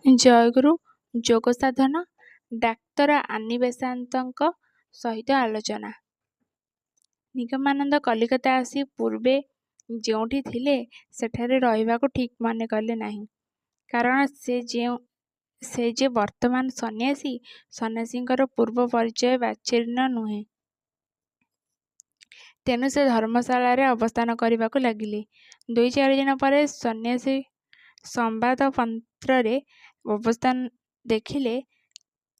ଜୟଗୁରୁ ଯୋଗ ସାଧନ ଡାକ୍ତର ଆନି ବେସାନ୍ତଙ୍କ ସହିତ ଆଲୋଚନା। ନିଗମାନନ୍ଦ କଲିକତା ଆସି ପୂର୍ବେ ଯେଉଁଠି ଥିଲେ ସେଠାରେ ରହିବାକୁ ଠିକ୍ ମନେ କଲେ ନାହିଁ। କାରଣ ସେ ଯେ ବର୍ତ୍ତମାନ ସନ୍ନ୍ୟାସୀ, ସନ୍ନ୍ୟାସୀଙ୍କର ପୂର୍ବ ପରିଚୟ ପ୍ରାଚୀନ ନୁହେଁ। ତେଣୁ ସେ ଧର୍ମଶାଳାରେ ଅବସ୍ଥାନ କରିବାକୁ ଲାଗିଲେ। 2-4 ଦିନ ପରେ ସନ୍ନ୍ୟାସୀ ସମ୍ବାଦପତ୍ରରେ ଅବସ୍ଥାନ ଦେଖିଲେ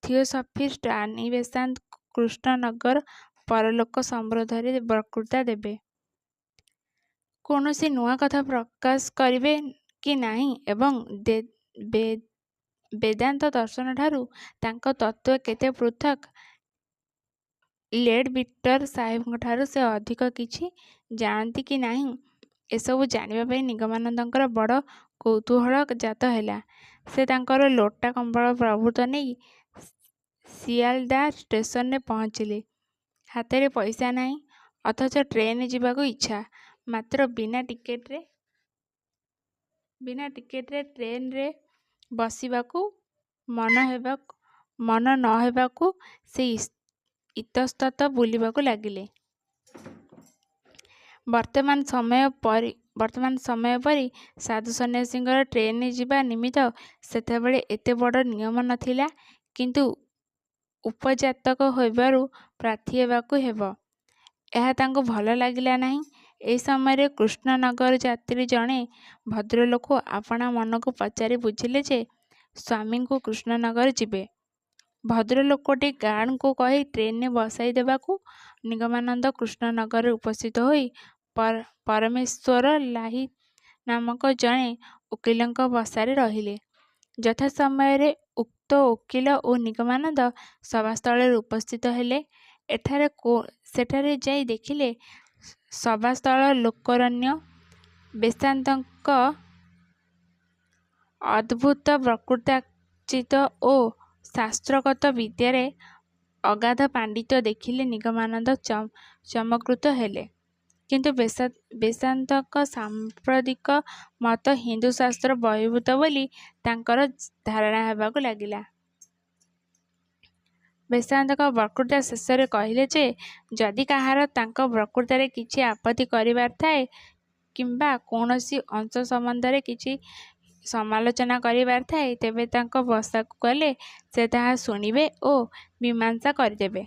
ଥିଓସଫିଷ୍ଟ ଆନି ବେସାନ୍ତ କୃଷ୍ଣନଗର ପରଲୋକ ସମ୍ବନ୍ଧରେ ବକ୍ତୃତା ଦେବେ। କୌଣସି ନୂଆ କଥା ପ୍ରକାଶ କରିବେ କି ନାହିଁ ଏବଂ ବେଦାନ୍ତ ଦର୍ଶନଠାରୁ ତାଙ୍କ ତତ୍ତ୍ୱ କେତେ ପୃଥକ୍, ଲେଡ଼ବିଟର ସାହେବଙ୍କଠାରୁ ସେ ଅଧିକ କିଛି ଜାଣନ୍ତି କି ନାହିଁ, ଏସବୁ ଜାଣିବା ପାଇଁ ନିଗମାନନ୍ଦଙ୍କର ବଡ଼ କୌତୂହଳ ଜାତ ହେଲା। ସେ ତାଙ୍କର ଲୋଟା କମ୍ବଳ ପ୍ରଭୃତ ନେଇ ଶିଆଲଦା ଷ୍ଟେସନରେ ପହଞ୍ଚିଲେ। ହାତରେ ପଇସା ନାହିଁ, ଅଥଚ ଟ୍ରେନରେ ଯିବାକୁ ଇଚ୍ଛା। ମାତ୍ର ବିନା ଟିକେଟରେ ଟ୍ରେନରେ ବସିବାକୁ ମନ ନ ହେବାକୁ ସେ ଇତସ୍ତତ ବୁଲିବାକୁ ଲାଗିଲେ। ବର୍ତ୍ତମାନ ସମୟ ପରି ସାଧୁ ସନ୍ନ୍ୟାସୀଙ୍କର ଟ୍ରେନରେ ଯିବା ନିମିତ୍ତ ସେତେବେଳେ ଏତେ ବଡ଼ ନିୟମ ନ ଥିଲା। କିନ୍ତୁ ଉପଯାତକ ହେବାରୁ ପ୍ରାର୍ଥୀ ହେବାକୁ ହେବ, ଏହା ତାଙ୍କୁ ଭଲ ଲାଗିଲା ନାହିଁ। ଏହି ସମୟରେ କୃଷ୍ଣନଗର ଯାତ୍ରୀ ଜଣେ ଭଦ୍ରଲୋକ ଆପଣା ମନକୁ ପଚାରି ବୁଝିଲେ ଯେ ସ୍ୱାମୀଙ୍କୁ କୃଷ୍ଣନଗର ଯିବେ। ଭଦ୍ରଲୋକଟି ଗାର୍ଡ଼ଙ୍କୁ କହି ଟ୍ରେନରେ ବସାଇ ଦେବାକୁ ନିଗମାନନ୍ଦ କୃଷ୍ଣନଗରରେ ଉପସ୍ଥିତ ହୋଇ ପରମେଶ୍ୱର ଲାହି ନାମକ ଜଣେ ଓକିଲଙ୍କ ବସାରେ ରହିଲେ। ଯଥା ସମୟରେ ଉକ୍ତ ଓକିଲ ଓ ନିଗମାନନ୍ଦ ସଭାସ୍ଥଳରେ ଉପସ୍ଥିତ ହେଲେ। ସେଠାରେ ଯାଇ ଦେଖିଲେ ସଭାସ୍ଥଳ ଲୋକରଣ୍ୟ। ବେସାନ୍ତଙ୍କ ଅଦ୍ଭୁତ ବକ୍ତୃତାଚିତ ଓ ଶାସ୍ତ୍ରଗତ ବିଦ୍ୟାରେ ଅଗାଧ ପାଣ୍ଡିତ୍ୟ ଦେଖିଲେ ନିଗମାନନ୍ଦ ଚମତ୍କୃତ ହେଲେ। କିନ୍ତୁ ବେସାନ୍ତଙ୍କ ସାମ୍ପ୍ରତିକ ମତ ହିନ୍ଦୁଶାସ୍ତ୍ର ବହିର୍ଭୂତ ବୋଲି ତାଙ୍କର ଧାରଣା ହେବାକୁ ଲାଗିଲା। ବେସାନ୍ତଙ୍କ ବକ୍ତୃତା ଶେଷରେ କହିଲେ ଯେ ଯଦି କାହାର ତାଙ୍କ ବକ୍ତୃତାରେ କିଛି ଆପତ୍ତି କରିବାର ଥାଏ କିମ୍ବା କୌଣସି ଅଂଶ ସମ୍ବନ୍ଧରେ କିଛି ସମାଲୋଚନା କରିବାର ଥାଏ, ତେବେ ତାଙ୍କ ବସାକୁ ଗଲେ ସେ ତାହା ଶୁଣିବେ ଓ ମୀମାଂସା କରିଦେବେ।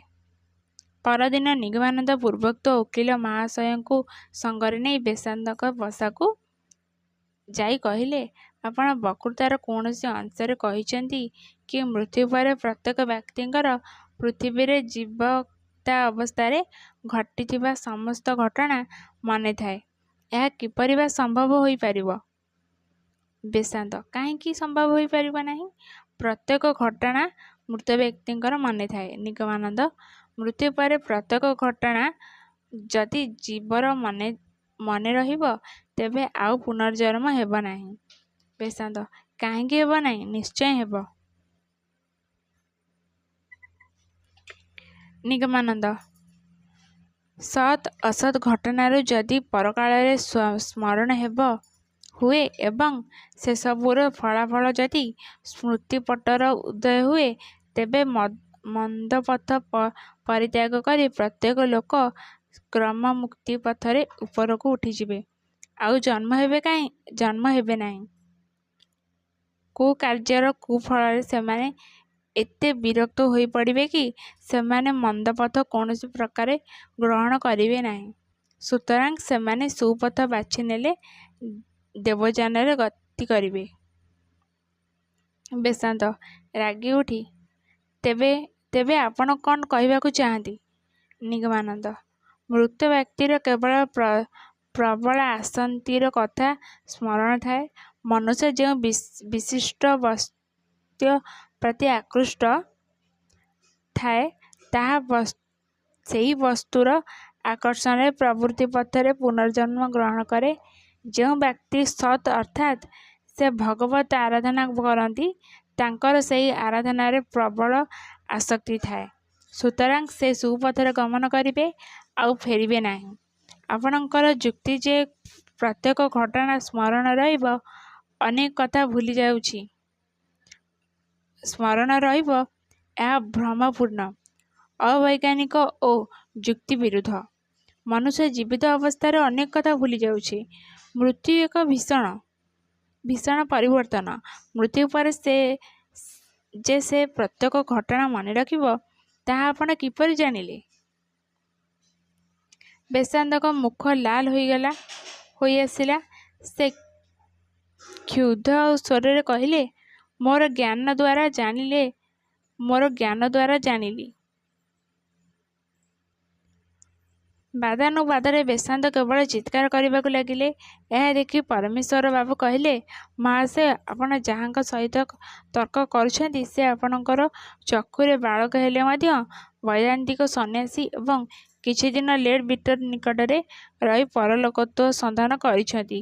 ପରଦିନ ନିଗମାନନ୍ଦ ପୂର୍ବୋକ୍ତ ଓକିଲ ମହାଶୟଙ୍କୁ ସଙ୍ଗରେ ନେଇ ବେସାନ୍ତଙ୍କ ବସାକୁ ଯାଇ କହିଲେ, ଆପଣ ବକ୍ତୃତାର କୌଣସି ଅଂଶରେ କହିଛନ୍ତି କି ମୃତ୍ୟୁ ପରେ ପ୍ରତ୍ୟେକ ବ୍ୟକ୍ତିଙ୍କର ପୃଥିବୀରେ ଜୀବତା ଅବସ୍ଥାରେ ଘଟିଥିବା ସମସ୍ତ ଘଟଣା ମନେଥାଏ। ଏହା କିପରି ବା ସମ୍ଭବ ହୋଇପାରିବ? ବେସାନ୍ତ, କାହିଁକି ସମ୍ଭବ ହୋଇପାରିବ ନାହିଁ? ପ୍ରତ୍ୟେକ ଘଟଣା ମୃତ ବ୍ୟକ୍ତିଙ୍କର ମନେଥାଏ। ନିଗମାନନ୍ଦ, ମୃତ୍ୟୁ ପରେ ପ୍ରତ୍ୟେକ ଘଟଣା ଯଦି ଜୀବର ମନେ ରହିବ ତେବେ ଆଉ ପୁନର୍ଜନ୍ମ ହେବ ନାହିଁ। ବେସାନ୍ତ, କାହିଁକି ହେବ ନାହିଁ? ନିଶ୍ଚୟ ହେବ। ନିଗମାନନ୍ଦ, ସତ୍ ଅସତ୍ ଘଟଣାରୁ ଯଦି ପରକାଳରେ ସ୍ମରଣ ହୁଏ ଏବଂ ସେସବୁର ଫଳାଫଳ ଯଦି ସ୍ମୃତିପଟର ଉଦୟ ହୁଏ, ତେବେ ମନ୍ଦପଥ ପରିତ୍ୟାଗ କରି ପ୍ରତ୍ୟେକ ଲୋକ କ୍ରମମୁକ୍ତିପଥରେ ଉପରକୁ ଉଠିଯିବେ। ଆଉ ଜନ୍ମ ହେବେ ନାହିଁ। କୁକାର୍ଯ୍ୟର କୁଫଳରେ ସେମାନେ ଏତେ ବିରକ୍ତ ହୋଇପଡ଼ିବେ କି ସେମାନେ ମନ୍ଦପଥ କୌଣସି ପ୍ରକାରେ ଗ୍ରହଣ କରିବେ ନାହିଁ। ସୁତରାଂ ସେମାନେ ସୁପଥ ବାଛି ନେଲେ ଦେବଯାନରେ ଗତି କରିବେ। ବେସାନ୍ତ ରାଗି ଉଠି, ତେବେ ଆପଣ କ'ଣ କହିବାକୁ ଚାହାନ୍ତି? ନିଗମାନନ୍ଦ, ମୃତ ବ୍ୟକ୍ତିର କେବଳ ପ୍ରବଳ ଆସକ୍ତିର କଥା ସ୍ମରଣ ଥାଏ। ମନୁଷ୍ୟ ଯେଉଁ ବିଶିଷ୍ଟ ବସ୍ତୁ ପ୍ରତି ଆକୃଷ୍ଟ ଥାଏ, ତାହା ସେହି ବସ୍ତୁର ଆକର୍ଷଣରେ ପ୍ରବୃତ୍ତିପଥରେ ପୁନର୍ଜନ୍ମ ଗ୍ରହଣ କରେ। ଯେଉଁ ବ୍ୟକ୍ତି ସତ୍ ଅର୍ଥାତ୍ ସେ ଭଗବତ୍ ଆରାଧନା କରନ୍ତି, ତାଙ୍କର ସେହି ଆରାଧନାରେ ପ୍ରବଳ ଆସକ୍ତି ଥାଏ। ସୁତରାଂ ସେ ସୁପଥରେ ଗମନ କରିବେ, ଆଉ ଫେରିବେ ନାହିଁ। ଆପଣଙ୍କର ଯୁକ୍ତି ଯେ ପ୍ରତ୍ୟେକ ଘଟଣା ସ୍ମରଣ ରହିବ, ଅନେକ କଥା ଭୁଲି ଯାଉଛି, ସ୍ମରଣ ରହିବ, ଏହା ଭ୍ରମପୂର୍ଣ୍ଣ, ଅବୈଜ୍ଞାନିକ ଓ ଯୁକ୍ତି ବିରୁଦ୍ଧ। ମନୁଷ୍ୟ ଜୀବିତ ଅବସ୍ଥାରେ ଅନେକ କଥା ଭୁଲି ଯାଉଛି। ମୃତ୍ୟୁ ଏକ ଭୀଷଣ ପରିବର୍ତ୍ତନ। ମୃତ୍ୟୁ ପରେ ସେ ପ୍ରତ୍ୟେକ ଘଟଣା ମନେ ରଖିବ, ତାହା ଆପଣ କିପରି ଜାଣିଲେ? ବେଶାନ୍ତଙ୍କ ମୁଖ ଲାଲ ହୋଇଆସିଲା। ସେ କ୍ଷୁବ୍ଧ ସ୍ୱରରେ କହିଲେ, ମୋର ଜ୍ଞାନ ଦ୍ୱାରା ଜାଣିଲି। ବାଦାନୁବାଦରେ ବେଶାନ୍ତ କେବଳ ଚିତ୍କାର କରିବାକୁ ଲାଗିଲେ। ଏହା ଦେଖି ପରମେଶ୍ୱର ବାବୁ କହିଲେ, ମହାଶୟ, ଆପଣ ଯାହାଙ୍କ ସହିତ ତର୍କ କରୁଛନ୍ତି ସେ ଆପଣଙ୍କର ଚକ୍ଷୁରେ ବାଳକ ହେଲେ ମଧ୍ୟ ବୈଦାନ୍ତିକ ସନ୍ନ୍ୟାସୀ ଏବଂ କିଛିଦିନ ଲେଡ୍ ବିଟର ନିକଟରେ ରହି ପରଲୋକତ୍ୱ ସନ୍ଧାନ କରିଛନ୍ତି।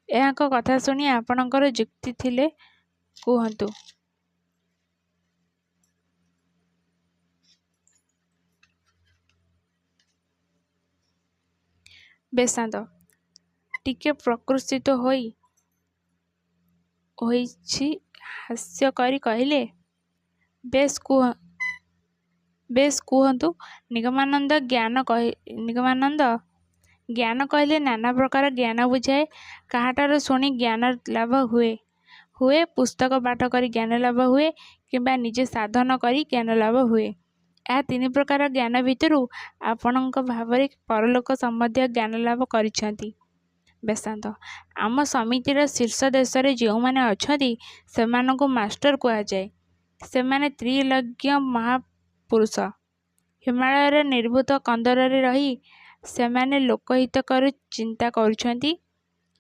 ଏହାଙ୍କ କଥା ଶୁଣି ଆପଣଙ୍କର ଯୁକ୍ତି ଥିଲେ କୁହନ୍ତୁ। ବେଶାନ୍ତ ଟିକେ ପ୍ରକୃତିସ୍ଥ ହୋଇଛି ହାସ୍ୟ କରି କହିଲେ, ବେଶ୍ କୁହନ୍ତୁ। ନିଗମାନନ୍ଦ ଜ୍ଞାନ କହିଲେ ନାନା ପ୍ରକାର ଜ୍ଞାନ ବୁଝାଏ। କାହାଠାରୁ ଶୁଣି ଜ୍ଞାନ ଲାଭ ହୁଏ, ପୁସ୍ତକ ପାଠ କରି ଜ୍ଞାନ ଲାଭ ହୁଏ, କିମ୍ବା ନିଜେ ସାଧନ କରି ଜ୍ଞାନ ଲାଭ ହୁଏ। ଏହା ତିନି ପ୍ରକାର ଜ୍ଞାନ ଭିତରୁ ଆପଣଙ୍କ ଭାବରେ ପରଲୋକ ସମ୍ବନ୍ଧୀୟ ଜ୍ଞାନ ଲାଭ କରିଛନ୍ତି। ବେଶାନ୍ତ, ଆମ ସମିତିର ଶୀର୍ଷ ଦେଶରେ ଯେଉଁମାନେ ଅଛନ୍ତି ସେମାନଙ୍କୁ ମାଷ୍ଟର କୁହାଯାଏ। ସେମାନେ ତ୍ରିଲୋକ୍ୟ ମହାପୁରୁଷ। ହିମାଳୟର ନିଭୃତ କନ୍ଦରରେ ରହି ସେମାନେ ଲୋକହିତକର ଚିନ୍ତା କରୁଛନ୍ତି।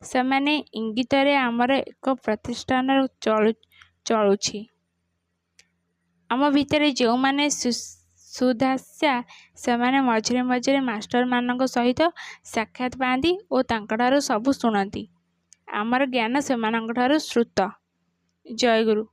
ସେମାନେ ଇଙ୍ଗିତରେ ଆମର ଏକ ପ୍ରତିଷ୍ଠାନ ଚଳୁଛି। ଆମ ଭିତରେ ଯେଉଁମାନେ ସୁଧାସ୍ୟା ସେମାନେ ମଝିରେ ମଝିରେ ମାଷ୍ଟରମାନଙ୍କ ସହିତ ସାକ୍ଷାତ ପାଆନ୍ତି ଓ ତାଙ୍କଠାରୁ ସବୁ ଶୁଣନ୍ତି। ଆମର ଜ୍ଞାନ ସେମାନଙ୍କଠାରୁ ଶ୍ରୁତ। ଜୟଗୁରୁ।